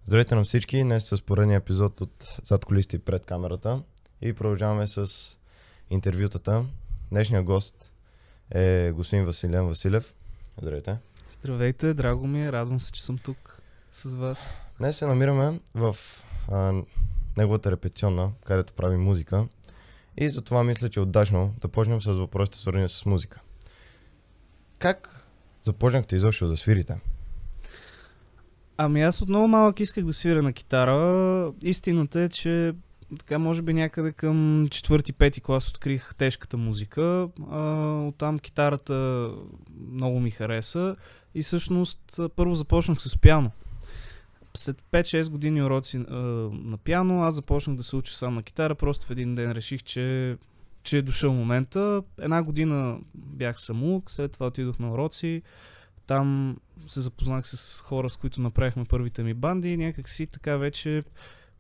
Здравейте на всички, днес с поредния епизод от Зад кулисите и пред камерата и продължаваме с интервютата. Днешният гост е господин Василен Василев. Здравейте. Здравейте, драго ми е, радвам се, че съм тук с вас. Днес се намираме в неговата репетиционна, където прави музика и затова мисля, че е удачно да почнем с въпросите, свързани с музика. Как започнахте изобщо да свирите? Ами аз от много малък исках да свиря на китара. Истината е, че така може би някъде към 4-5 клас открих тежката музика. Оттам китарата много ми хареса и всъщност първо започнах с пиано. След 5-6 години уроци на пиано аз започнах да се уча сам на китара. Просто в един ден реших, че е дошъл момента. Една година бях самоук, след това отидох на уроци. Там се запознах с хора, с които направихме първите ми банди и някак си така вече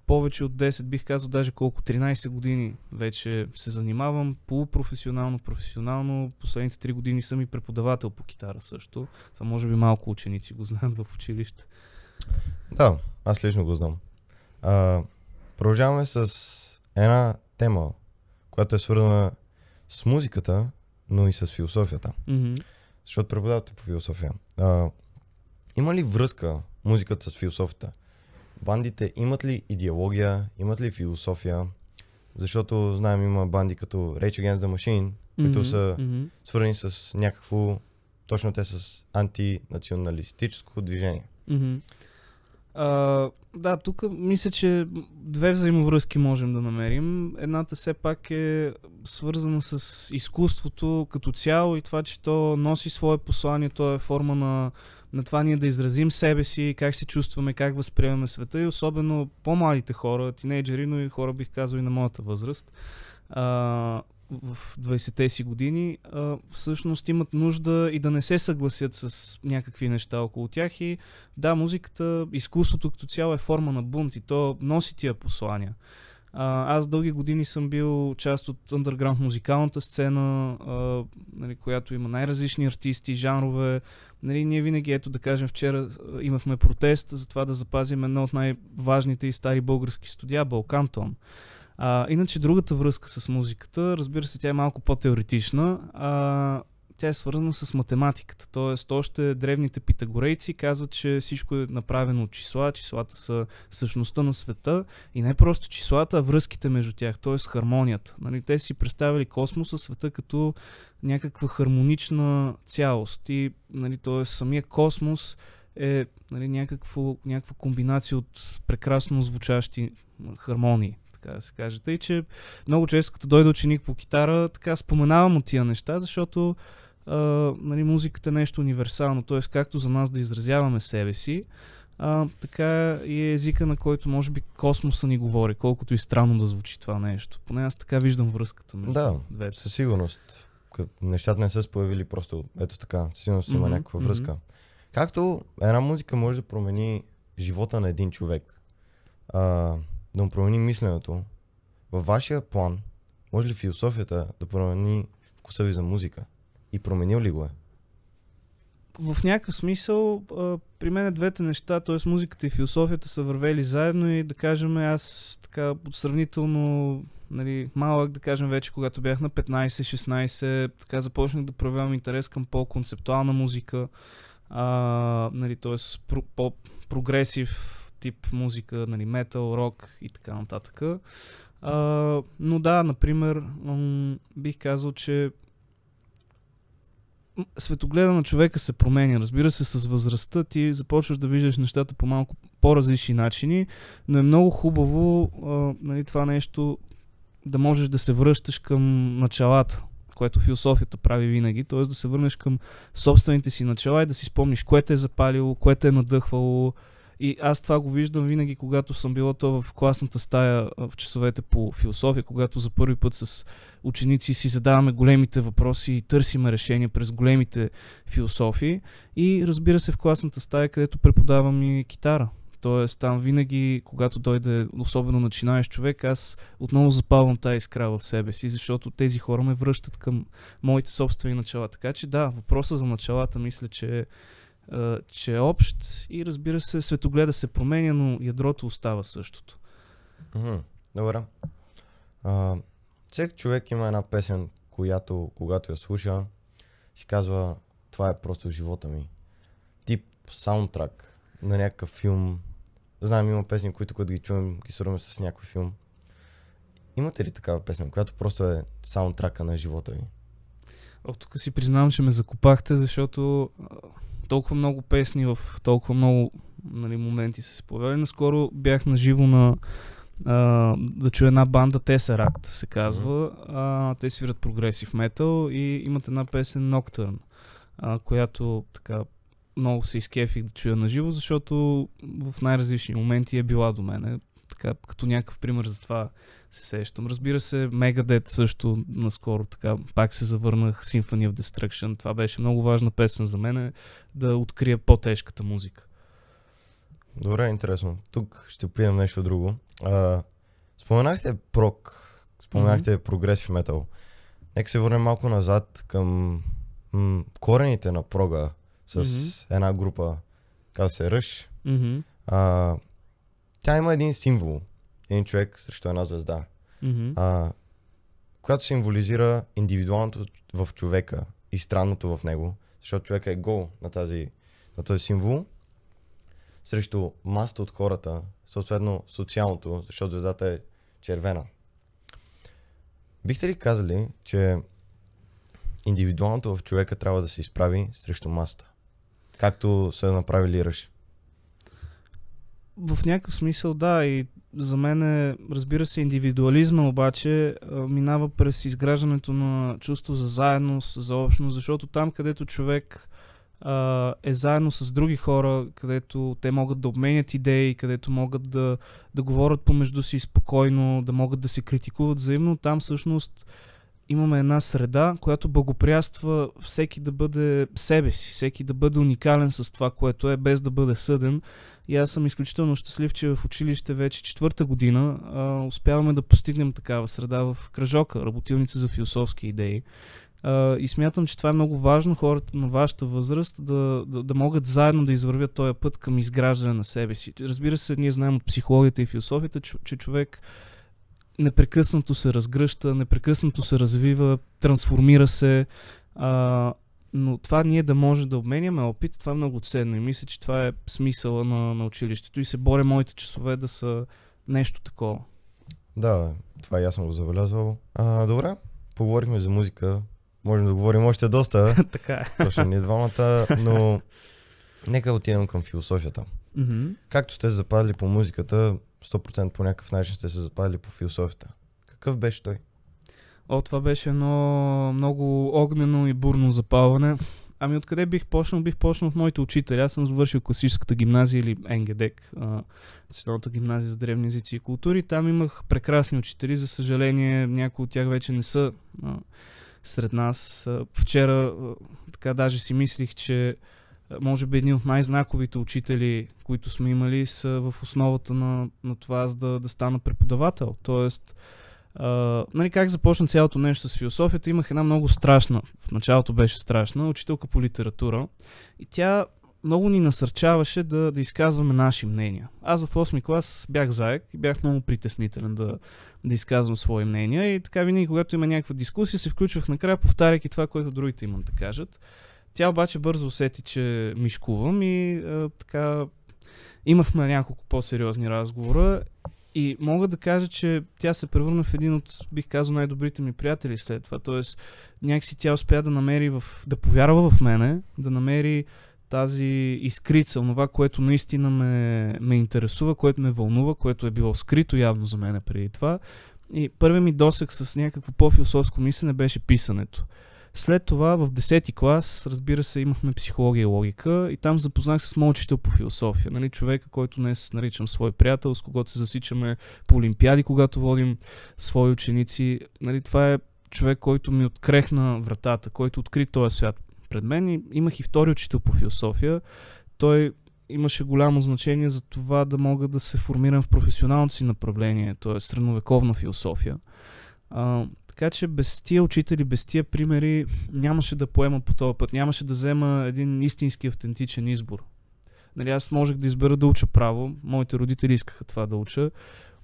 повече от 10, бих казал даже колко 13 години вече се занимавам полупрофесионално, професионално. Последните 3 години съм и преподавател по китара също. Това може би малко ученици го знаят в училище. Да, аз лично го знам. Продължаваме с една тема, която е свързана с музиката, но и с философията. Mm-hmm. Защото преподавате по философия. Има ли връзка музиката с философията? Бандите имат ли идеология, имат ли философия? Защото знаем, има банди като Rage Against the Machine, които са свързани с някакво, точно те с антинационалистическо движение. Mm-hmm. Да, тук мисля, че две взаимовръзки можем да намерим. Едната все пак е свързана с изкуството като цяло и това, че то носи свое послание, то е форма на това ние да изразим себе си, как се чувстваме, как възприемаме света и особено по-младите хора, тинейджери, но и хора бих казал и на моята възраст. В 20-те си години всъщност имат нужда и да не се съгласят с някакви неща около тях и да, музиката, изкуството като цяло е форма на бунт и то носи тия послания. Аз дълги години съм бил част от underground музикалната сцена, нали, която има най-различни артисти, жанрове. Нали, ние винаги, ето да кажем, вчера имахме протест за това да запазим едно от най-важните и стари български студия, Балкантон. Иначе другата връзка с музиката, разбира се, тя е малко по-теоретична, тя е свързана с математиката. Тоест, още древните питагорейци казват, че всичко е направено от числа, числата са същността на света и не просто числата, а връзките между тях, т.е. хармонията. Нали, те си представили космоса, света като някаква хармонична цялост и нали, т.е. самия космос е нали, някаква комбинация от прекрасно звучащи хармонии. Да се каже. Тъй, че много често като дойде ученик по китара, така споменавам от тия неща, защото нали, музиката е нещо универсално, т.е. както за нас да изразяваме себе си, така и е езика, на който може би космоса ни говори, колкото и странно да звучи това нещо. Поне аз така виждам връзката между двете. Със сигурност. Нещата не са се появили просто ето така. Със сигурност има някаква връзка. Както една музика може да промени живота на един човек, да му промени мисленето. Във вашия план, може ли философията да промени вкуса ви за музика? И променил ли го е? В някакъв смисъл, при мен двете неща, т.е. музиката и философията са вървели заедно и да кажем, аз така сравнително нали, малък, да кажем вече, когато бях на 15-16, така започнах да проявявам интерес към по-концептуална музика, нали, т.е. по-прогресив тип музика, нали, метал, рок и така нататък. Но да, например, бих казал, че светогледа на човека се променя. Разбира се, с възрастта ти започваш да виждаш нещата по малко по-различни начини, но е много хубаво нали, това нещо да можеш да се връщаш към началата, което философията прави винаги, т.е. да се върнеш към собствените си начала и да си спомниш кое те е запалило, кое те е надъхвало. И аз това го виждам винаги, когато съм било то в класната стая в часовете по философия, когато за първи път с ученици си задаваме големите въпроси и търсиме решения през големите философии. И разбира се в класната стая, където преподавам и китара. Тоест там винаги, когато дойде особено начинаещ човек, аз отново запалвам тази искра в себе си, защото тези хора ме връщат към моите собствени начала. Така че да, въпросът за началата мисля, че че е общ и разбира се, светогледа се променя, но ядрото остава същото. Добре. Всеки човек има една песен, която когато я слуша, си казва, това е просто живота ми. Тип саундтрак на някакъв филм. Знаем, има песни, които когато ги чуем, ги свързваме с някой филм. Имате ли такава песен, която просто е саундтрака на живота ви? Тук си признавам, че ме закопахте, защото толкова много песни в толкова много моменти са се появили. Наскоро бях наживо да чуя една банда, Tesseract се казва. Те свират прогресив метал и имат една песен Nocturne, която така много се изкефих да чуя наживо, защото в най-различни моменти е била до мене. Така, като някакъв пример за това се сещам. Разбира се, Megadeth също наскоро така, пак се завърнах, Symphony of Destruction. Това беше много важна песен за мен, да открия по-тежката музика. Добре, интересно. Тук ще пием нещо друго. Споменахте прог, споменахте прогресив метал. Нека се върнем малко назад към корените на прога с една група, казва се Rush. Тя има един символ, един човек срещу една звезда, която символизира индивидуалното в човека и странното в него, защото човека е гол на този символ, срещу масата от хората, съответно социалното, защото звездата е червена. Бихте ли казали, че индивидуалното в човека трябва да се изправи срещу масата, както са направили Rush? В някакъв смисъл да, и за мен разбира се, индивидуализма обаче минава през изграждането на чувство за заедност, за общност, защото там, където човек е заедно с други хора, където те могат да обменят идеи, където могат да говорят помежду си спокойно, да могат да се критикуват взаимно, там всъщност имаме една среда, която благоприятства всеки да бъде себе си, всеки да бъде уникален с това, което е, без да бъде съден. И аз съм изключително щастлив, че в училище вече 4-та година успяваме да постигнем такава среда в кръжока, работилница за философски идеи. И смятам, че това е много важно, хората на вашата възраст да могат заедно да извървят този път към изграждане на себе си. Разбира се, ние знаем от психологията и философията, че човек непрекъснато се разгръща, непрекъснато се развива, трансформира се, но това ние да може да обменяме опит, това е много ценно и мисля, че това е смисъла на училището и се боря моите часове да са нещо такова. Да, това и аз съм го забелязвал. Добре, поговорихме за музика, можем да говорим още доста, така е. точно ние двамата, но нека отидем към философията. Както сте се запалили по музиката, 100% по някакъв начин сте се запалили по философията. Какъв беше той? Това беше едно много огнено и бурно запалване. Ами откъде бих почнал? Бих почнал от моите учители. Аз съм завършил класическата гимназия или НГДЕК, Националната гимназия за древни езици и култури. Там имах прекрасни учители. За съжаление, някои от тях вече не са сред нас. Вчера така даже си мислих, че може би един от най-знаковите учители, които сме имали, са в основата на това аз да стана преподавател. Тоест, как започна цялото нещо с философията? Имах една много страшна, в началото беше страшна, учителка по литература и тя много ни насърчаваше да изказваме наши мнения. Аз в 8-ми клас бях заек и бях много притеснителен да изказвам свои мнения и така винаги, когато има някаква дискусия, се включвах накрая, повтаряйки това, което другите имам да кажат. Тя обаче бързо усети, че мишкувам и така имахме няколко по-сериозни разговора и мога да кажа, че тя се превърна в един от, бих казал, най-добрите ми приятели след това. Тоест, някакси тя успя да намери, да повярва в мене, да намери тази искрица, онова, което наистина ме интересува, което ме вълнува, което е било скрито явно за мен преди това. И първият ми досег с някакво по-философско мислене беше писането. След това в 10-ти клас, разбира се, имахме психология и логика и там запознах се с моят учител по философия. Човека, който днес наричам свой приятел, с когото се засичаме по олимпиади, когато водим свои ученици. Това е човек, който ми открехна вратата, който откри този свят пред мен. И имах и втори учител по философия. Той имаше голямо значение за това да мога да се формирам в професионалното си направление, т.е. средновековна философия. Така че без тия учители, без тия примери нямаше да поема по този път, нямаше да взема един истински автентичен избор. Нали, аз можех да избера да уча право, моите родители искаха това да уча,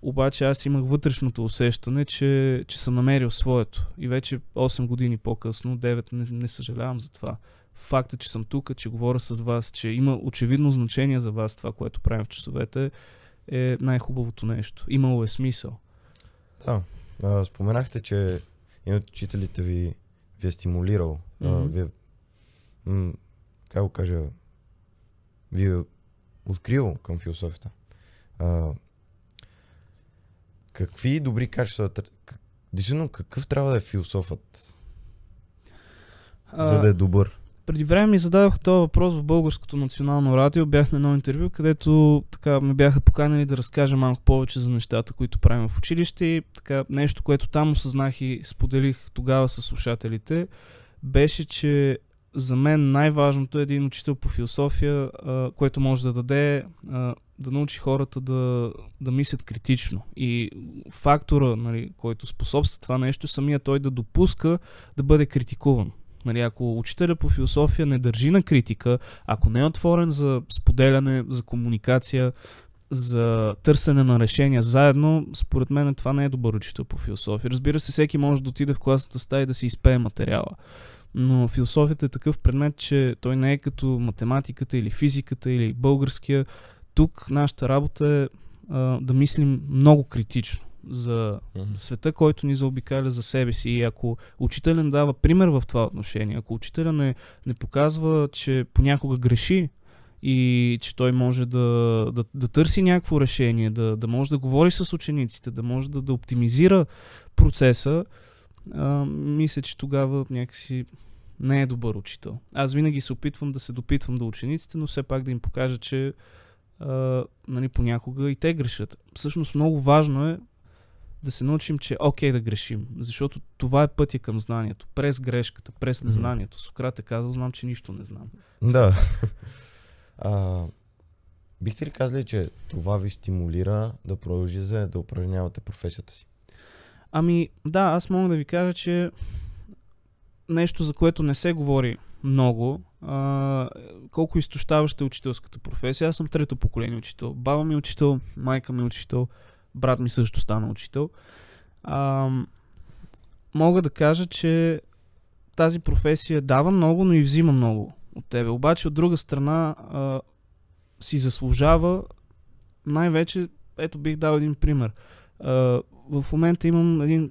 обаче аз имах вътрешното усещане, че съм намерил своето. И вече 8 години по-късно, 9, не съжалявам за това. Факта, че съм тук, че говоря с вас, че има очевидно значение за вас това, което правим в часовете, е най-хубавото нещо. Имало е смисъл. Да. Споменахте, че един от учителите ви е стимулирал. Как го кажа, ви е открил към философията. Какви добри качества, действително какъв трябва да е философът, за да е добър? Преди време ми зададох този въпрос в Българското национално радио. Бях на едно интервю, където така ме бяха поканили да разкажа малко повече за нещата, които правим в училище. И така, нещо, което там осъзнах и споделих тогава с слушателите, беше, че за мен най-важното е един учител по философия, който може да даде, да научи хората да мислят критично. И фактора, нали, който способства това нещо, самия той да допуска да бъде критикуван. Нали, ако учителя по философия не държи на критика, ако не е отворен за споделяне, за комуникация, за търсене на решения заедно, според мен това не е добър учител по философия. Разбира се, всеки може да отиде в класната стая и да си изпее материала. Но философията е такъв предмет, че той не е като математиката или физиката или българския. Тук нашата работа е да мислим много критично за света, който ни заобикаля, за себе си. И ако учителя не дава пример в това отношение, ако учителя не показва, че понякога греши и че той може да търси някакво решение, да може да говори с учениците, да може да оптимизира процеса, мисля, че тогава някакси не е добър учител. Аз винаги се опитвам да се допитвам до учениците, но все пак да им покажа, че нали, понякога и те грешат. Всъщност много важно е да се научим, че окей да грешим, защото това е пътя към знанието. През грешката, през незнанието. Сократ е казал, знам, че нищо не знам. Да. Бихте ли казали, че това ви стимулира да продължите да упражнявате професията си? Ами да, аз мога да ви кажа, че нещо, за което не се говори много, колко изтощаваща е учителската професия. Аз съм трето поколение учител. Баба ми е учител, майка ми е учител, брат ми също стана учител. Мога да кажа, че тази професия дава много, но и взима много от тебе. Обаче от друга страна си заслужава най-вече, ето бих дал един пример. В момента имам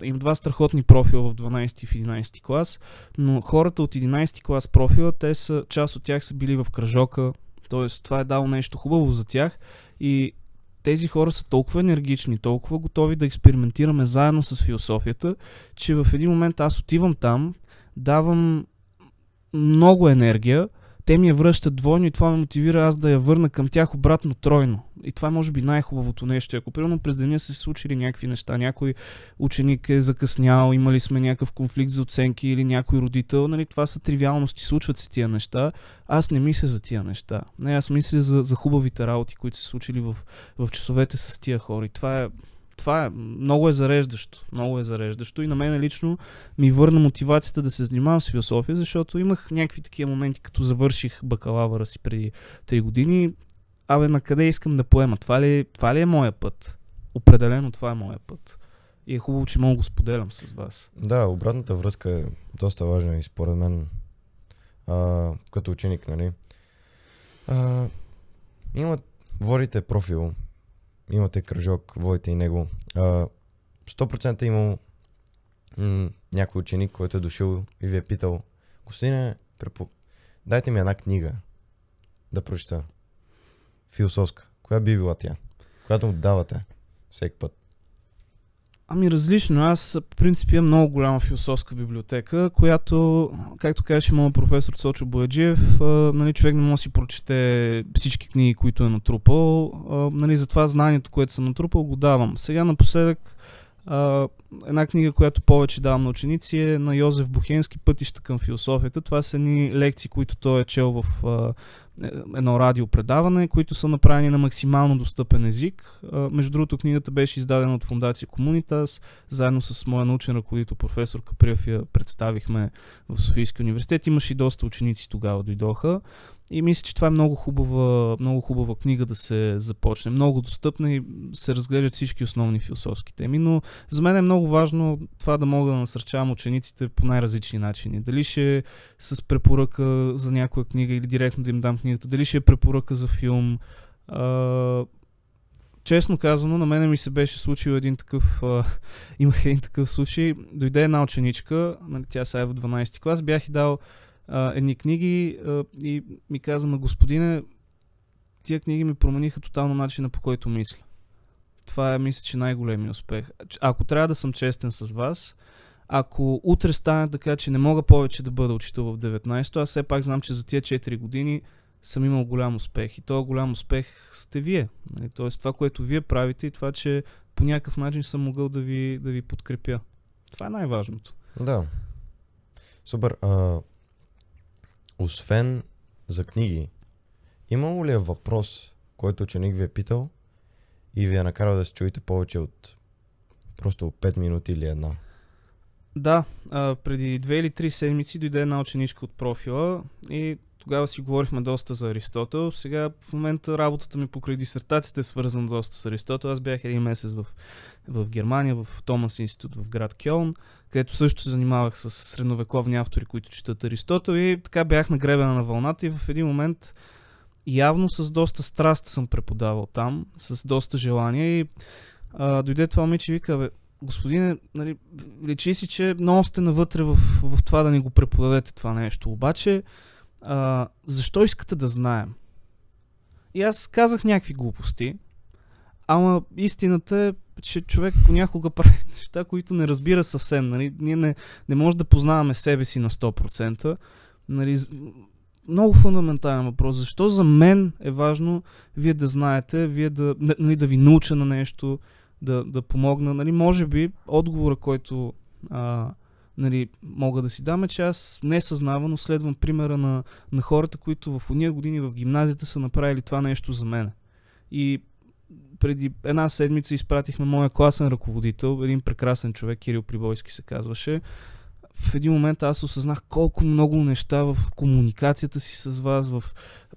два страхотни профила в 12 и в 11 клас, но хората от 11 клас профила, част от тях са били в кръжока, т.е. това е дало нещо хубаво за тях и тези хора са толкова енергични, толкова готови да експериментираме заедно с философията, че в един момент аз отивам там, давам много енергия, те ми я връщат двойно и това ме мотивира аз да я върна към тях обратно тройно. И това е може би най-хубавото нещо. Ако примерно през деня са се случили някакви неща, някой ученик е закъснял, имали сме някакъв конфликт за оценки или някой родител, нали, това са тривиалности, случват се тия неща. Аз не мисля за тия неща. Не, аз мисля за хубавите работи, които се случили в часовете с тия хора. И това е много зареждащо. Много е зареждащо и на мен лично ми върна мотивацията да се занимавам с философия, защото имах някакви такива моменти, като завърших бакалавъра си преди 3 години. На къде искам да поема? Това ли е моя път? Определено това е моя път. И е хубаво, че мога да го споделям с вас. Да, обратната връзка е доста важна и според мен като ученик, нали? Водите профил, имате кръжок, водите и него. 100% имал някой ученик, който е дошъл и ви е питал: господине, дайте ми една книга да прочета. Философска. Коя би била тя? Която му давате всеки път? Различно. Аз по принцип имам много голяма философска библиотека, която, както казваше моят професор Цочо Бояджиев, нали, човек не може да си прочете всички книги, които е натрупал. Нали, затова знанието, което съм натрупал, го давам. Сега напоследък една книга, която повече давам на ученици, е на Йозеф Бухенски "Пътища към философията". Това са едни лекции, които той е чел в едно радиопредаване, които са направени на максимално достъпен език. Между другото, книгата беше издадена от Фондация Комунитас, заедно с моя научен ръководител професор Каприев я представихме в Софийския университет. Имаше и доста ученици тогава дойдоха. И мисля, че това е много хубава книга да се започне. Много достъпна и се разглеждат всички основни философски теми, но за мен е много важно това да мога да насърчавам учениците по най-различни начини. Дали ще е с препоръка за някоя книга или директно да им дам книгата, дали ще е препоръка за филм. Честно казано, на мене ми се беше случил имах един такъв случай. Дойде една ученичка, тя сега е в 12 клас, бях и дал едни книги и ми каза: господине, тия книги ми промениха тотално начина, по който мисля. Това е, мисля, че най-големия успех. Ако трябва да съм честен с вас, ако утре стане така, че не мога повече да бъда учител в 19-то, аз все пак знам, че за тия 4 години съм имал голям успех. И този голям успех сте вие. Тоест това, което вие правите и това, че по някакъв начин съм могъл да ви подкрепя. Това е най-важното. Да. Супер. Освен за книги, имало ли е въпрос, който ученик ви е питал и ви е накарал да се чуете повече от просто 5 минути или една? Да, преди 2 или 3 седмици дойде една ученичка от профила и тогава си говорихме доста за Аристотел. Сега в момента работата ми покрай дисертацията е свързана доста с Аристотел. Аз бях един месец в Германия, в Томас институт в град Кьолн, където също се занимавах с средновековни автори, които четат Аристотел, и така бях нагребена на вълната и в един момент явно с доста страст съм преподавал там, с доста желание, и дойде това момиче и вика: господине, нали, личи си, че много сте навътре в това да ни го преподадете това нещо, обаче защо искате да знаем? И аз казах някакви глупости, ама истината е, че човек понякога прави неща, които не разбира съвсем. Нали? Ние не може да познаваме себе си на 100%. Нали? Много фундаментален въпрос. Защо за мен е важно вие да знаете, вие да ви науча на нещо, да помогна. Нали? Може би отговора, който нали, мога да си дам, е, че аз несъзнавано следвам примера на хората, които в уния години в гимназията са направили това нещо за мен. И преди една седмица изпратихме моя класен ръководител, един прекрасен човек, Кирил Прибойски се казваше. В един момент аз осъзнах колко много неща в комуникацията си с вас, в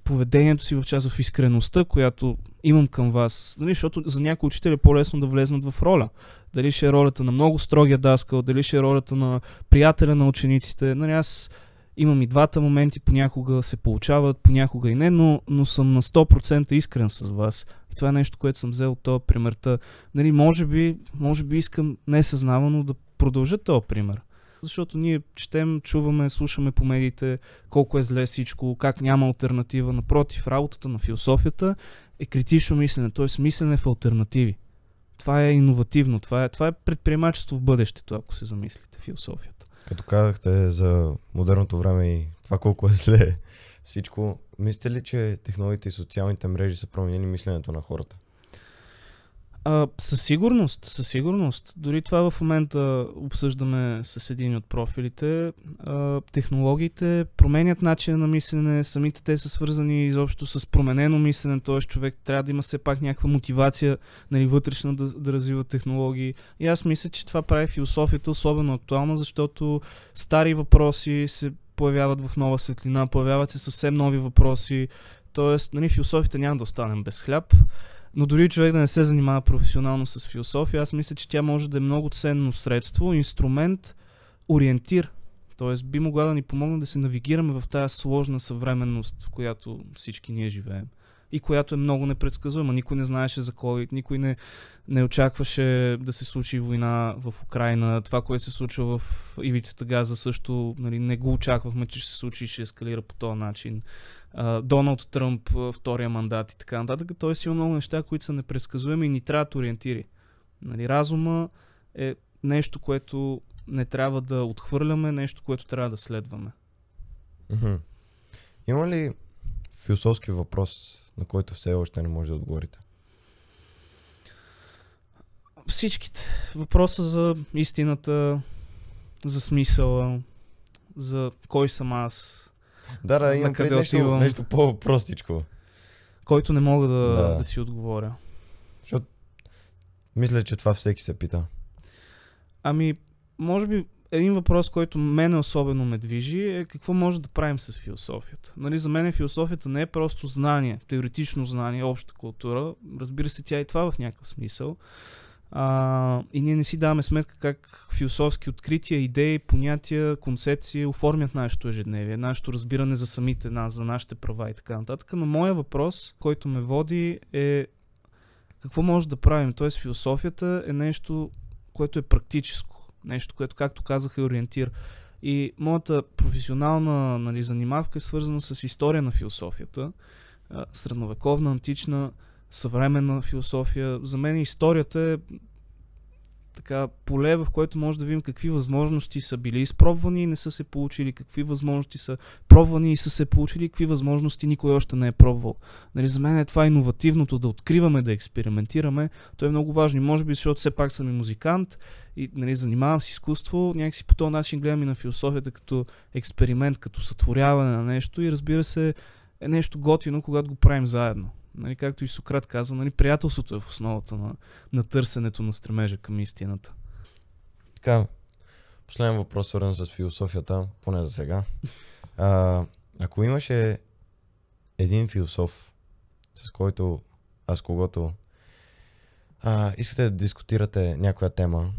поведението си, в част в искреността, която имам към вас. Нали, защото за някои учители е по-лесно да влезнат в роля. Дали ще е ролята на много строгия даскал, дали ще е ролята на приятеля на учениците. Нали, аз имам и двата моменти, понякога се получават, понякога и не, но съм на 100% искрен с вас. И това е нещо, което съм взел от този примерта. Нали, може би искам несъзнавано да продължа този пример. Защото ние четем, чуваме, слушаме по медиите колко е зле всичко, как няма алтернатива. Напротив, работата на философията е критично мислене, т.е. мислене в алтернативи. Това е иновативно, това е предприемачество в бъдещето, ако се замислите, философията. Като казахте за модерното време и това колко е зле всичко, мислите ли, че технологиите и социалните мрежи са променили мисленето на хората? Със сигурност. Дори това в момента обсъждаме с един от профилите. Технологиите променят начина на мислене, самите те са свързани изобщо с променено мислене, т.е. човек трябва да има все пак някаква мотивация, нали, вътрешна да развива технологии. И аз мисля, че това прави философията особено актуална, защото стари въпроси се появяват в нова светлина, появяват се съвсем нови въпроси, т.е. нали, философията няма да останем без хляб. Но дори човек да не се занимава професионално с философия, аз мисля, че тя може да е много ценно средство, инструмент, ориентир. Тоест би могла да ни помогне да се навигираме в тази сложна съвременност, в която всички ние живеем. И която е много непредсказуема. Никой не знаеше за COVID, никой не очакваше да се случи война в Украйна. Това, което се случва в ивицата Газа също, нали, не го очаквахме, че ще се случи и ще ескалира по този начин. Доналд Тръмп, втория мандат и така нататък. Тоест има много неща, които са непредсказуеми и ни трябват ориентири. Нали, разума е нещо, което не трябва да отхвърляме, нещо, което трябва да следваме. Mm-hmm. Има ли философски въпрос, на който все още не може да отговорите? Всичките. Въпроса за истината, за смисъла, за кой съм аз. Да, имам накъде пред отивам. нещо по-простичко. Който не мога да си отговоря. Защото мисля, че това всеки се пита. Ами, може би един въпрос, който мене особено ме движи, е какво може да правим с философията. Нали, за мен философията не е просто знание, теоретично знание, обща култура. Разбира се, тя и това в някакъв смисъл. И ние не си даваме сметка как философски открития, идеи, понятия, концепции оформят нашето ежедневие, нашето разбиране за самите нас, за нашите права и така нататък. Но моя въпрос, който ме води, е какво може да правим. Тоест философията е нещо, което е практическо. Нещо, което, както казах, е ориентир. И моята професионална, нали, занимавка е свързана с история на философията. Средновековна, антична, съвременна философия. За мен историята е така поле, в което може да видим какви възможности са били изпробвани и не са се получили, какви възможности са пробвани и са се получили, какви възможности никой още не е пробвал. Нали, за мен е това иновативното, да откриваме, да експериментираме. То е много важно и може би, защото все пак съм и музикант и, нали, занимавам с изкуство, някакси по този начин гледам и на философията като експеримент, като сътворяване на нещо и разбира се е нещо готино, когато го правим заедно. Нали, както и Сократ казва, нали, приятелството е в основата на търсенето на стремежа към истината. Така, последен въпрос, свързан с философията, поне за сега. Ако имаше един философ, с който, с когото искате да дискутирате някоя тема,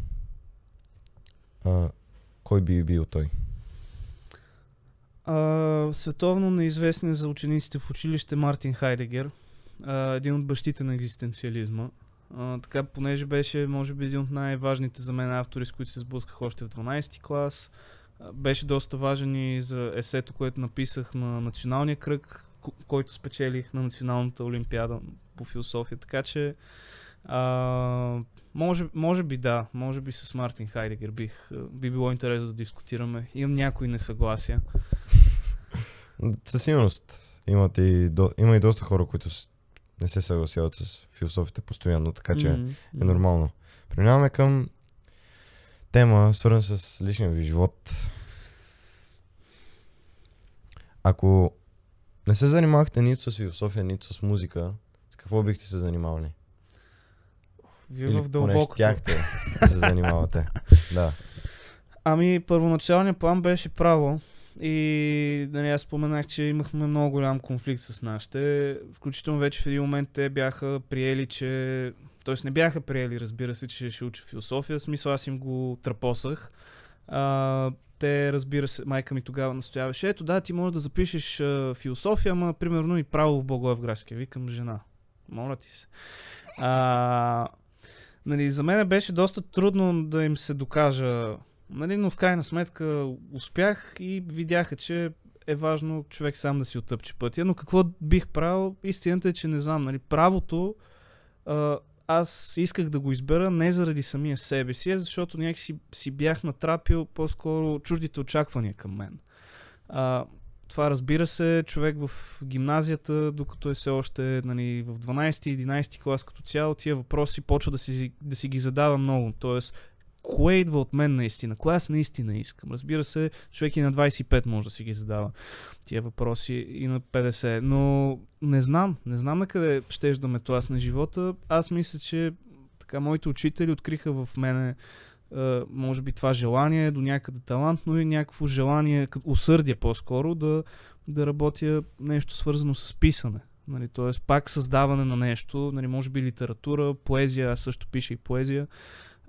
кой би бил той? Световно неизвестен за учениците в училище Мартин Хайдегер. Един от бащите на екзистенциализма. Така, понеже беше, може би, един от най-важните за мен автори, с които се сблъсках още в 12-ти клас. Беше доста важен и за есето, което написах на националния кръг, който спечелих на Националната олимпиада по философия. Така че, може би да, може би с Мартин Хайдегер би било интересно да дискутираме. Имам някои несъгласия. Със сигурност. Има и доста хора, които не се съгласяват с философията постоянно, така че е нормално. Преминаваме към тема, свързана с личния ви живот. Ако не се занимавахте нито с философия, нито с музика, с какво бихте се занимавали? Вие в дълбокото. Поне щяхте да се занимавате. Да. Ами, първоначалният план беше право. И, нали, аз споменах, че имахме много голям конфликт с нашите. Включително вече в един момент те бяха приели, че... Тоест не бяха приели, разбира се, че ще уча философия. В смисъл, аз им го трапосах. Те, разбира се, майка ми тогава настояваше. Ето, да, ти можеш да запишеш философия, ама примерно и право в Благоевградския. Викам, жена, моля ти се. Нали, за мен беше доста трудно да им се докажа, нали, но в крайна сметка успях и видяха, че е важно човек сам да си отъпче пътя. Но какво бих правил? Истината е, че не знам. Нали, правото аз исках да го избера не заради самия себе си, защото някак си бях натрапил по-скоро чуждите очаквания към мен. Това, разбира се, човек в гимназията, докато е все още, нали, в 12-11 клас като цяло, тия въпроси почва да си ги задава много. Тоест, кое идва от мен наистина? Кое аз наистина искам? Разбира се, човек и на 25 може да си ги задава тия въпроси и на 50. Но не знам на къде щеш да ме тласне живота. Аз мисля, че така моите учители откриха в мене може би това желание, до някъде талант, но и някакво желание, усърдие по-скоро, да работя нещо свързано с писане. Нали, т.е. пак създаване на нещо, нали, може би литература, поезия, аз също пиша и поезия,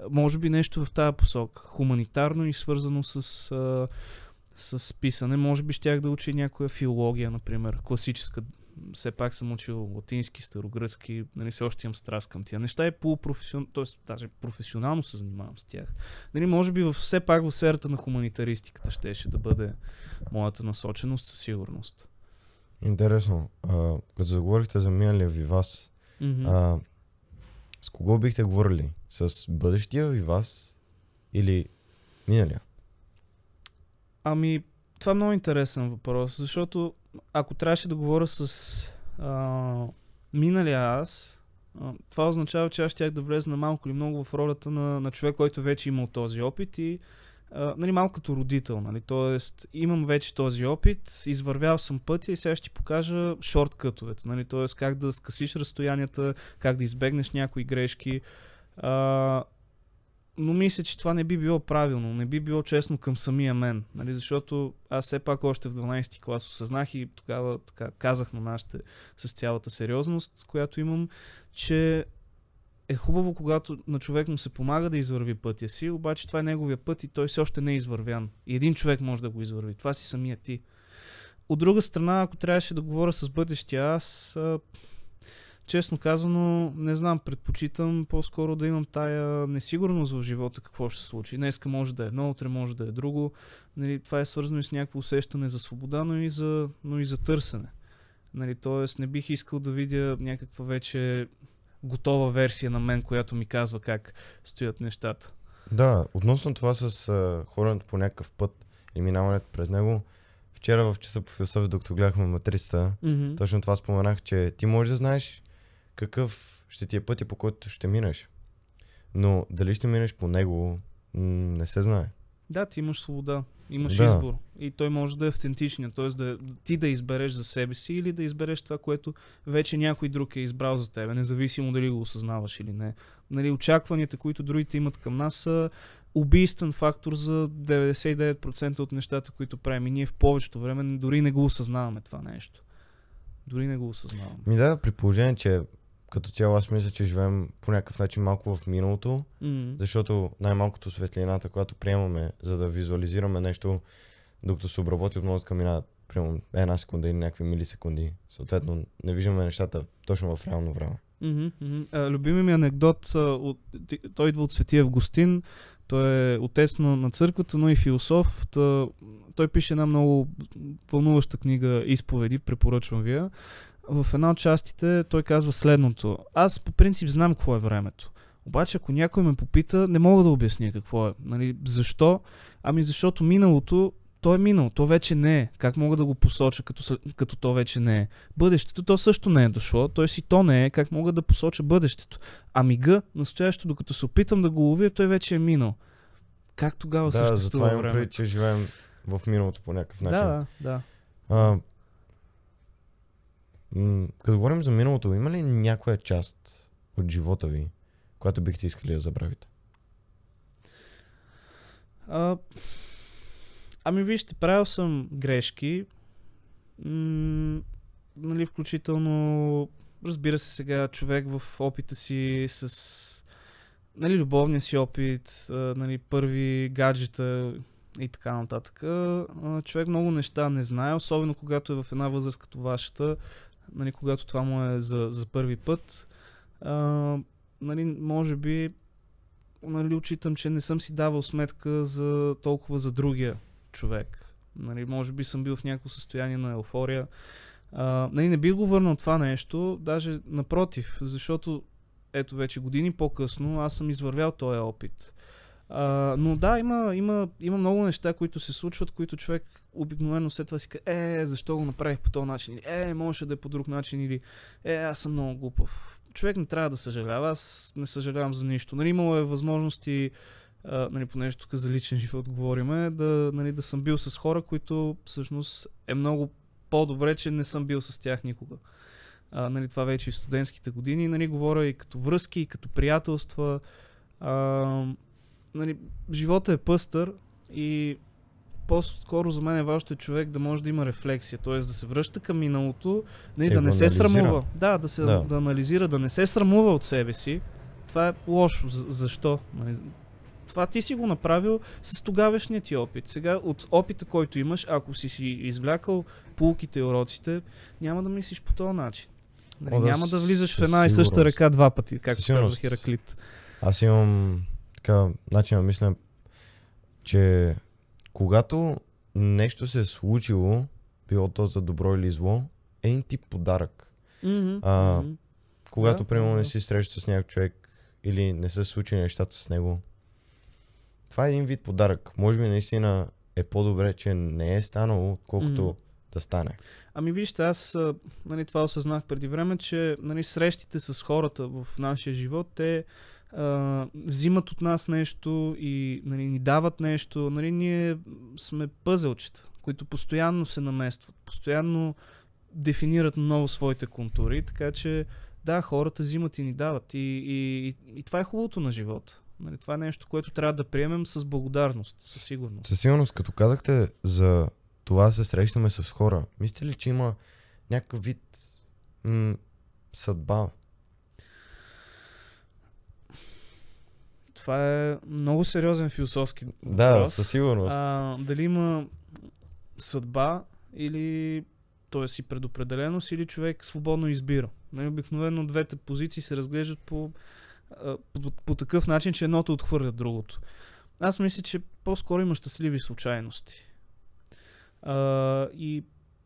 може би нещо в тази посока, хуманитарно и свързано с писане. Може би щях да уча някоя филология, например, класическа. Все пак съм учил латински, старогръцки, нали, все още имам страст към тия неща и т.е. даже професионално се занимавам с тях. Нали, може би все пак в сферата на хуманитаристиката щеше да бъде моята насоченост със сигурност. Интересно. Като заговорихте за миналия ви вас, с кого бихте говорили? С бъдещия ви вас или миналия? Ами, това е много интересен въпрос, защото ако трябваше да говоря с миналия аз, това означава, че аз щях да влезна малко или много в ролята на човек, който вече имал този опит и нали, малко като родител, нали, т.е. имам вече този опит, извървял съм пътя и сега ще ти покажа шорткътовете, нали, т.е. как да скъсиш разстоянията, как да избегнеш някои грешки. Но мисля, че това не би било правилно, не би било честно към самия мен, нали, защото аз все пак още в 12-ти клас осъзнах и тогава така казах на нашите с цялата сериозност, която имам, че е хубаво, когато на човек му се помага да извърви пътя си, обаче това е неговия път и той все още не е извървян. И един човек може да го извърви. Това си самия ти. От друга страна, ако трябваше да говоря с бъдещия аз, честно казано, не знам, предпочитам по-скоро да имам тая несигурност в живота какво ще се случи. Днеска може да е едно, утре може да е друго. Нали, това е свързано и с някакво усещане за свобода, но и за търсене. Нали, тоест не бих искал да видя някаква вече готова версия на мен, която ми казва как стоят нещата. Да, относно това с ходенето по някакъв път и минаването през него, вчера в часа по философия, докато гледахме Матрицата, точно това споменах, че ти можеш да знаеш какъв ще ти е пътя, по който ще минеш. Но дали ще минеш по него, не се знае. Да, ти имаш свобода, имаш избор. И той може да е автентичният, т.е. ти да избереш за себе си или да избереш това, което вече някой друг е избрал за тебе, независимо дали го осъзнаваш или не. Нали, очакванията, които другите имат към нас, са убийствен фактор за 99% от нещата, които правим. И ние в повечето време дори не го осъзнаваме това нещо. Дори не го осъзнаваме. Да, при положение, че като цяло аз мисля, че живеем по някакъв начин малко в миналото, защото най-малкото светлината, която приемаме, за да визуализираме нещо, докато се обработи от мозъка, мина примерно една секунда или някакви милисекунди. Съответно, не виждаме нещата точно в реално време. Любимият ми анекдот, той идва от Свети Августин. Той е отец на църквата, но и философ. Той пише една много вълнуваща книга "Изповеди", препоръчвам ви я. В една от частите той казва следното: аз по принцип знам какво е времето. Обаче ако някой ме попита, не мога да обясня какво е. Нали, защо? Ами защото миналото, то е минало, то вече не е. Как мога да го посоча, като то вече не е? Бъдещето, то също не е дошло, т.е. и то не е. Как мога да посоча бъдещето? А мига, настоящето, докато се опитам да го ловя, той вече е минал. Как тогава съществува времето? Да, затова имам преди, че живеем в миналото по някакъв начин. Да. Като говорим за миналото, има ли някоя част от живота ви, която бихте искали да забравите? Ами вижте, правил съм грешки, нали, включително, разбира се, сега човек в опита си с, нали, любовния си опит, нали, първи гаджета и така нататък. Човек много неща не знае, особено когато е в една възраст като вашата, нали, когато това му е за първи път. Нали, може би, нали, отчитам, че не съм си давал сметка толкова за другия човек. Нали, може би съм бил в някакво състояние на еуфория. Нали, не бих го върнал това нещо, даже напротив, защото ето вече години по-късно аз съм извървял този опит. Но да, има много неща, които се случват, които човек обикновено след това си казва: защо го направих по този начин? Или можеше да е по друг начин, или аз съм много глупав. Човек не трябва да съжалява, аз не съжалявам за нищо. Нали, имало е възможности, нали, понеже тук за личен живот говориме, да съм бил с хора, които всъщност е много по-добре, че не съм бил с тях никога. Нали, това вече и в студентските години, нали, говоря и като връзки, и като приятелства. Нали, живота е пъстър и по-скоро за мен е важно човек да може да има рефлексия, т.е. да се връща към миналото, нали, да не се срамува. Да анализира, да не се срамува от себе си. Това е лошо. Защо? Нали, това ти си го направил с тогавашния ти опит. Сега от опита, който имаш, ако си извлякал поуките и уроците, няма да мислиш по този начин. Нали, няма да влизаш в една и съща река два пъти, както казва Хераклит. Аз имам така начин да мисля, че когато нещо се е случило, било то за добро или зло, е един тип подарък. Когато, примерно, не си среща с някакъв човек или не се случи нещата с него, това е един вид подарък. Може би наистина е по-добре, че не е станало, колкото да стане. Ами вижте, аз, нали, това осъзнах преди време, че, нали, срещите с хората в нашия живот, те взимат от нас нещо и нали, ни дават нещо. Нали, ние сме пъзелчета, които постоянно се наместват, постоянно дефинират ново своите контури, така че да, хората взимат и ни дават. И това е хубавото на живота. Нали, това е нещо, което трябва да приемем с благодарност, със сигурност. Със сигурност, като казахте за това да се срещаме с хора, мислите ли, че има някакъв вид съдба? Това е много сериозен философски въпрос. Да, със сигурност. Дали има съдба или то е си предопределеност или човек свободно избира. Обикновено двете позиции се разглеждат по такъв начин, че едното отхвърля другото. Аз мисля, че по-скоро има щастливи случайности. И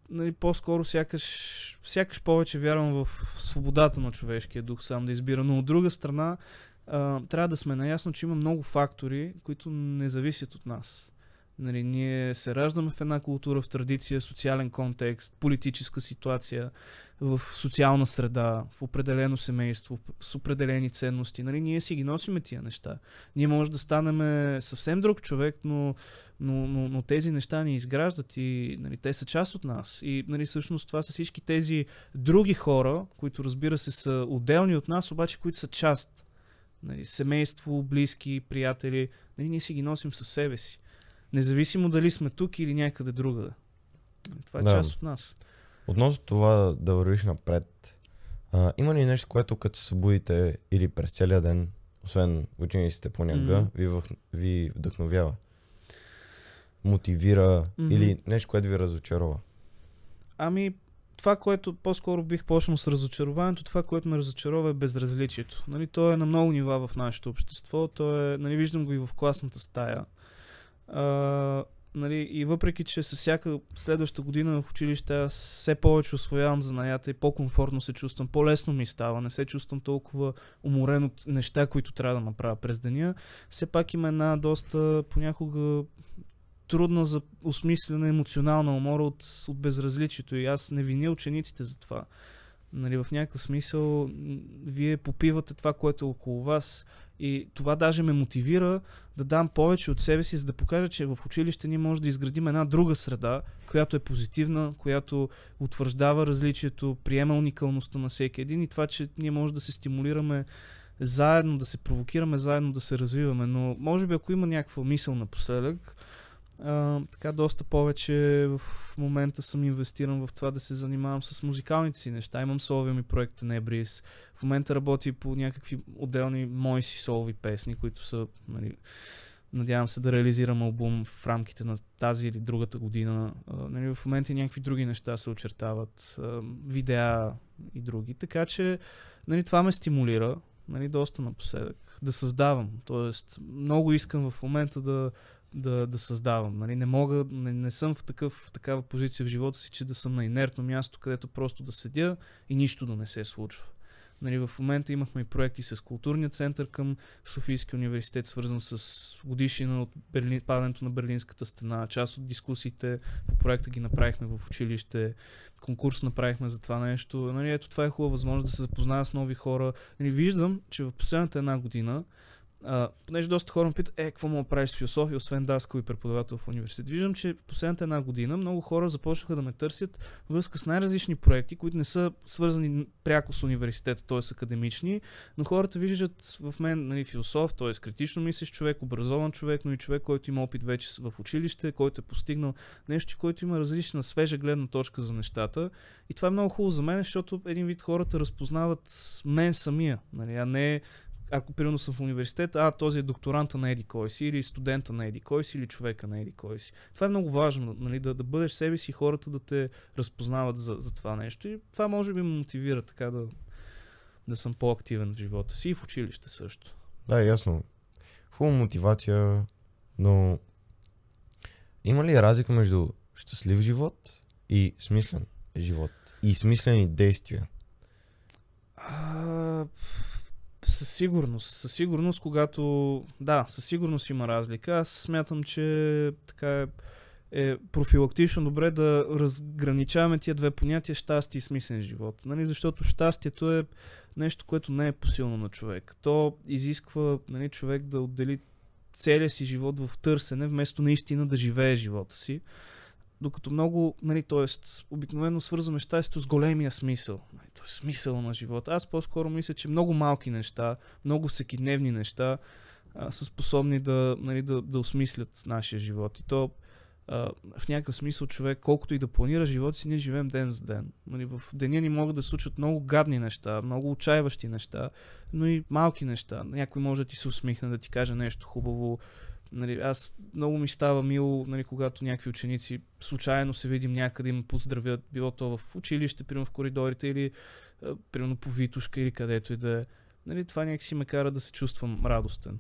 нали, по-скоро сякаш повече вярвам в свободата на човешкия дух сам да избира. Но от друга страна трябва да сме наясно, че има много фактори, които не зависят от нас. Нали, ние се раждаме в една култура, в традиция, социален контекст, политическа ситуация, в социална среда, в определено семейство, с определени ценности. Нали, ние си ги носиме тия неща. Ние може да станем съвсем друг човек, но тези неща ни изграждат и нали, те са част от нас. И нали, всъщност това са всички тези други хора, които разбира се са отделни от нас, обаче които са част. Нали, семейство, близки, приятели. Нали, ние си ги носим със себе си. Независимо дали сме тук или някъде другаде. Това е част от нас. Относно това да вървиш напред, има ли нещо, което като се събудите или през целия ден, освен учениците понякога, ви вдъхновява? Мотивира или нещо, което ви разочарова? Ами, това, което по-скоро бих почнал с разочарованието, това, което ме разочарова е безразличието. Нали, то е на много нива в нашето общество. То е, нали, виждам го и в класната стая. Нали, и въпреки, че със всяка следваща година в училище аз все повече усвоявам занаята и по-комфортно се чувствам, по-лесно ми става, не се чувствам толкова уморен от неща, които трябва да направя през деня, все пак има една доста понякога трудна за осмислене емоционална умора от безразличието и аз не виня учениците за това. Нали, в някакъв смисъл вие попивате това, което е около вас и това даже ме мотивира да дам повече от себе си, за да покажа, че в училище ние може да изградим една друга среда, която е позитивна, която утвърждава различието, приема уникалността на всеки един и това, че ние може да се стимулираме заедно, да се провокираме заедно, да се развиваме. Но може би ако има някаква мисъл напоследък, така доста повече в момента съм инвестиран в това да се занимавам с музикалните си неща. Имам солови ми проект Tenebris. В момента работи по някакви отделни мои си солови песни, които са, нали, надявам се да реализирам албум в рамките на тази или другата година. Нали, в момента и някакви други неща се очертават, видеа и други. Така че нали, това ме стимулира, нали, доста напоследък. Да създавам. Тоест, много искам в момента да създавам. Нали? Не съм в такава позиция в живота си, че да съм на инертно място, където просто да седя и нищо да не се случва. Нали, в момента имахме и проекти с културния център към Софийския университет, свързан с годишнина от падането на Берлинската стена. Част от дискусиите по проекта ги направихме в училище, конкурс направихме за това нещо. Нали, ето това е хубава възможност да се запозная с нови хора. Нали, виждам, че в последната една година понеже доста хора ме питат, какво мога да правиш с философия, освен даскал и преподавател в университет. Виждам, че последната една година много хора започнаха да ме търсят връзка с най-различни проекти, които не са свързани пряко с университета, т.е. академични, но хората виждат в мен, нали, философ, т.е. критично мислещ човек, образован човек, но и човек, който има опит вече в училище, който е постигнал нещо, който има различна свежа гледна точка за нещата. И това е много хубаво за мен, защото един вид хората разпознават мен самия, нали, а не ако примерно съм в университет, този е докторанта на еди кой си, или студента на еди кой си, или човека на еди кой си. Това е много важно, нали, да бъдеш себе си и хората да те разпознават за това нещо. И това може би ме мотивира така да съм по-активен в живота си и в училище също. Да, ясно. Хубава мотивация, но има ли разлика между щастлив живот и смислен живот? И смислени действия? Със сигурност, когато... Да, със сигурност има разлика. Аз смятам, че така е профилактично добре да разграничаваме тия две понятия щастие и смислен живот. Нали? Защото щастието е нещо, което не е посилно на човек. То изисква, нали, човек да отдели целия си живот в търсене, вместо наистина да живее живота си. Докато много, нали, т.е. обикновено свързваме щастието с големия смисъл. Нали, т.е. смисъл на живота. Аз по-скоро мисля, че много малки неща, много всекидневни неща са способни да, нали, да осмислят нашия живот. И то в някакъв смисъл човек, колкото и да планира живота си, ние живеем ден за ден. Нали, в деня ни могат да случат много гадни неща, много отчаиващи неща, но и малки неща. Някой може да ти се усмихне, да ти каже нещо хубаво. Нали, аз много ми става мило, нали, когато някакви ученици случайно се видим някъде и ме поздравят, било то в училище, примерно в коридорите или примерно по Витушка или където и да е. Нали, това някакси ме кара да се чувствам радостен.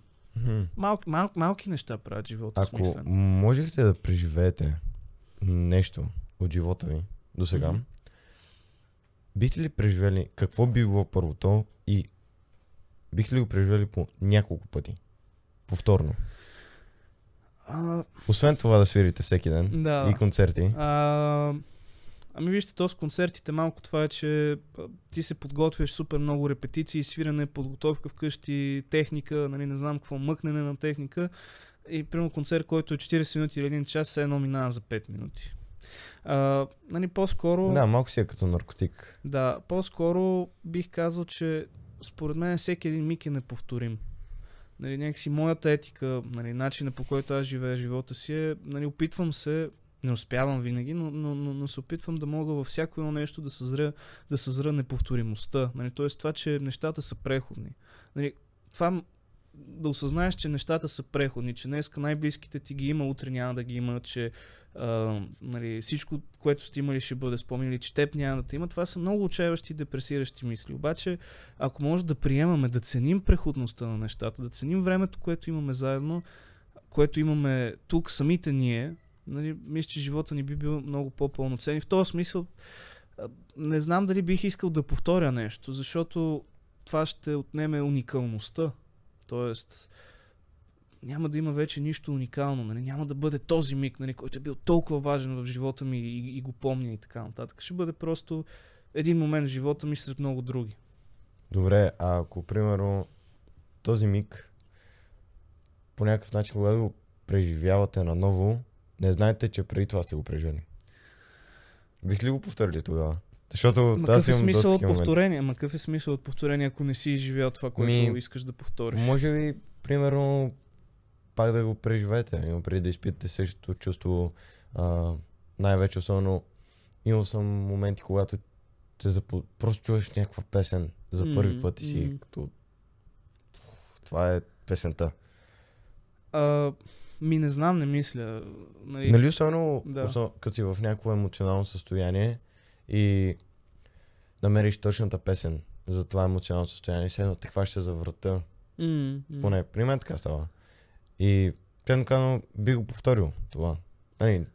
Малки неща правят живота смислен. Ако можехте да преживеете нещо от живота ви до сега, бихте ли преживели, какво би било първото и бихте ли го преживели по няколко пъти? Повторно. Освен това да свирите всеки ден и концерти. Ами вижте, то с концертите малко това е, че ти се подготвяш супер много репетиции, свирене, подготовка вкъщи, техника, нали, не знам какво, мъкнене на техника и примерно концерт, който е 40 минути или 1 час, едно минава за 5 минути. Нали, по-скоро... Да, малко си е като наркотик. Да, по-скоро бих казал, че според мен всеки един миг е неповторим. Нали, някакси моята етика, нали, начина по който аз живея живота си е, нали, опитвам се, не успявам винаги, но се опитвам да мога във всяко едно нещо да съзра неповторимостта. Нали, тоест това, че нещата са преходни. Нали, това да осъзнаеш, че нещата са преходни, че днеска най-близките ти ги има, утре няма да ги има, че нали, всичко, което сте имали, ще бъде спомнили, че теб няма да те има. Това са много отчаяващи и депресиращи мисли. Обаче, ако може да приемаме, да ценим преходността на нещата, да ценим времето, което имаме заедно, което имаме тук самите ние, нали, мисля, че живота ни би бил много по-пълноценен. В този смисъл не знам дали бих искал да повторя нещо, защото това ще отнеме уникалността. Тоест, няма да има вече нищо уникално, нали? Няма да бъде този миг, нали, който е бил толкова важен в живота ми и го помня и така нататък. Ще бъде просто един момент в живота ми сред много други. Добре, а ако, примерно, този миг по някакъв начин, когато го преживявате наново, не знаете, че преди това сте го преживели. Бих ли го повторили тогава? Защото какъв е смисъл от повторение? Какъв е смисъл от повторение, ако не си изживял това, което искаш да повториш? Може би, примерно, пак да го преживеете. Имам преди да изпитате същото чувство. Най-вече особено имал съм моменти, когато просто чуваш някаква песен за първи път и си като... Това е песента. Не знам, не мисля. Нали особено, като си в някакво емоционално състояние и намериш точната песен за това емоционално състояние, седно те хваща за врата. Поне при мен така става. И честно казано би го повторил това. Нали,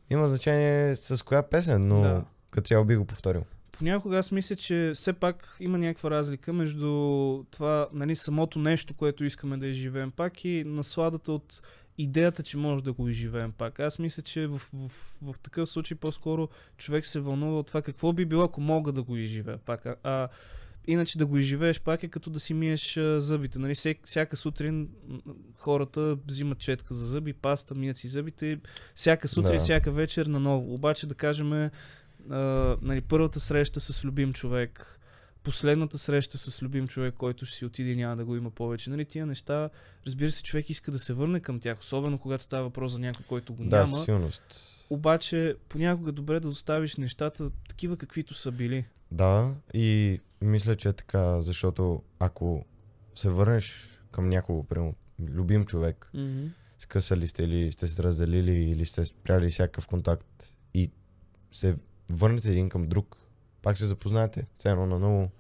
има значение с коя песен, но като цяло би го повторил. Понякога аз мисля, че все пак има някаква разлика между това, нали, самото нещо, което искаме да изживеем пак и насладата от идеята, че може да го изживеем пак. Аз мисля, че в такъв случай по-скоро човек се вълнува от това какво би било, ако мога да го изживея пак. Иначе да го изживееш пак е като да си миеш зъбите. Нали, всяка сутрин хората взимат четка за зъби, паста, мият си зъбите, всяка сутрин, всяка вечер наново. Обаче да кажем, нали, първата среща с любим човек, последната среща с любим човек, който ще си отиде и няма да го има повече. Нали, тия неща, разбира се, човек иска да се върне към тях, особено когато става въпрос за някой, който го няма. Силност. Обаче понякога добре да оставиш нещата такива, каквито са били. Да, и мисля, че е така, защото ако се върнеш към някого, примерно, любим човек, скъсали сте или сте се разделили или сте спряли всякакъв контакт и се върнете един към друг, пак се запознаете, ценно наново,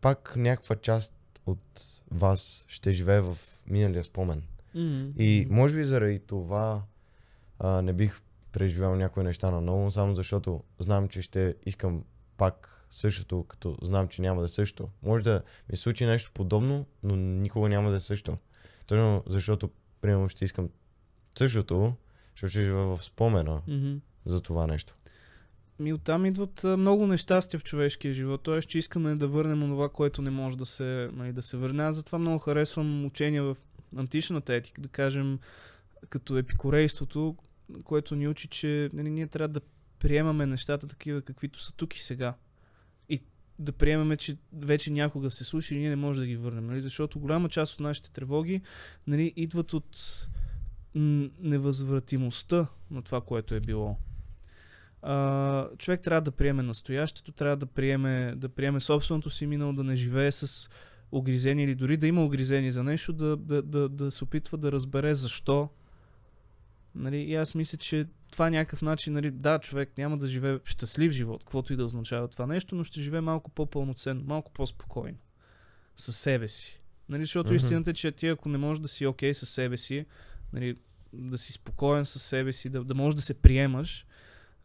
пак някаква част от вас ще живее в миналия спомен. И може би заради това не бих преживял някои неща наново, само защото знам, че ще искам пак същото, като знам, че няма да е също. Може да ми случи нещо подобно, но никога няма да е също. Точно защото, примерно, ще искам същото, Защото ще живее в спомена Мгм. за това нещо. Оттам идват много нещастия в човешкия живот. Тоест, че искаме да върнем това, което не може да се върне. Аз затова много харесвам учения в античната етика, да кажем, като епикурейството, което ни учи, че ние трябва да приемаме нещата такива, каквито са тук и сега. И да приемаме, че вече някога се случи и ние не можем да ги върнем. Нали? Защото голяма част от нашите тревоги, нали, идват от невъзвратимостта на това, което е било. Човек трябва да приеме настоящето, трябва да приеме собственото си минало, да не живее с огризение или дори да има огризение за нещо, да се опитва да разбере защо. Нали? И аз мисля, че това е някакъв начин, нали, да, човек няма да живее щастлив живот, каквото и да означава това нещо, но ще живее малко по-пълноценно, малко по-спокойно със себе си. Нали? Защото истината е, че ти ако не можеш да си окей със себе си, нали, да си спокоен със себе си, да можеш да се приемаш,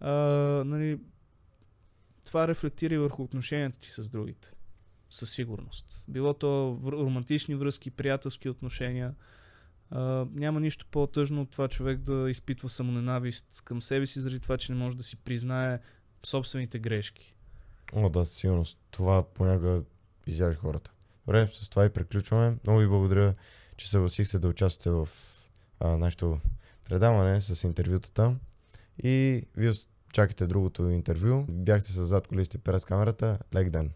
нали, това рефлектира и върху отношенията ти с другите. Със сигурност. Било то романтични връзки, приятелски отношения. Няма нищо по-тъжно от това човек да изпитва самоненавист към себе си, заради това, че не може да си признае собствените грешки. О, да, със сигурност. Това понякога изяжда хората. Добре, с това и приключваме. Много ви благодаря, че съгласихте да участвате в нашето предаване с интервютата. И вие чакайте другото интервю. Бяхте с зад кулисите пред камерата. Лек ден!